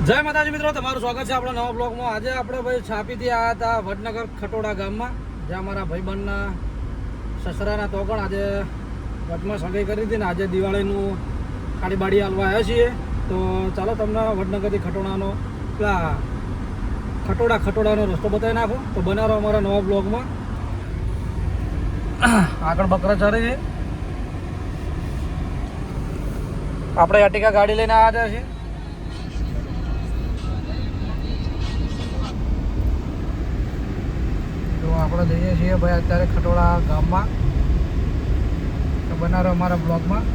જય માતાજી મિત્રો, તમારું સ્વાગત છે આપણા નવા બ્લોગમાં। આજે આપણે ભાઈ છાપીથી આવ્યા હતા વડનગર ખટોડા ગામમાં, જ્યાં અમારા ભાઈબંધના સસરાના તોકણ આજે વચમાં સગાઈ કરી હતી ને આજે દિવાળીનું ખાડી બાડી હાલવા આવ્યા છીએ। તો ચાલો તમને વડનગરથી ખટોડાનો ખટોડાનો રસ્તો બતાવી નાખો। તો બના રહો અમારા નવા બ્લોગમાં। આગળ બકરા ચરે છે, આપણે અર્ટિકા ગાડી લઈને આવ્યા છીએ। તો આપણે જઈએ છીએ ભાઈ અત્યારે ખટોડા ગામમાં। તો બના રહો અમારા બ્લોગમાં।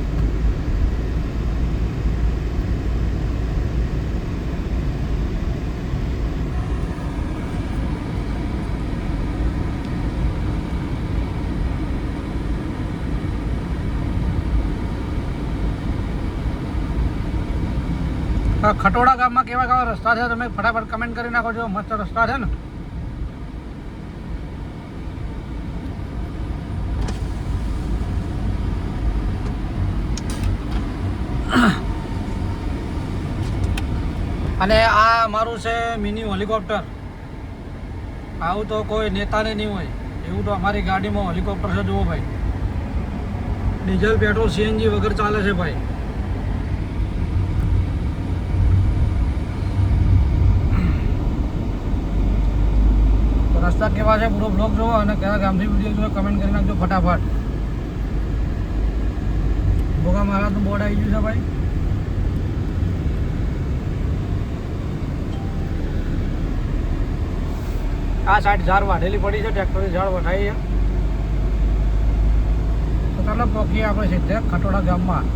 ખટોડા ગામમાં કેવા રસ્તા છે તમે ફટાફટ કમેન્ટ કરી નાખો છો। મસ્ત રસ્તા છે ને। અને આ મારું છે મિની હેલિકોપ્ટર। આવું તો કોઈ નેતાને નહીં હોય, એવું તો અમારી ગાડીમાં હેલિકોપ્ટર છે। જુઓ ભાઈ, ડીઝલ પેટ્રોલ સીએનજી વગર ચાલે છે ભાઈ। તો રસ્તા કેવા છે પૂરો બ્લોગ જુઓ અને કયા ગામથી વિડીયો જુઓ કમેન્ટ કરી નાખજો ફટાફટ। ભોગા મહારાજનું બોર્ડ આવી ગયું છે ભાઈ। આ સાઈડ ઝાડ વાઢેલી પડી છે, ટ્રેક્ટરની ઝાડ વઢાઈ છે। તો ચાલો પહોંચીએ આપણે સીધે ખટોડા ગામમાં।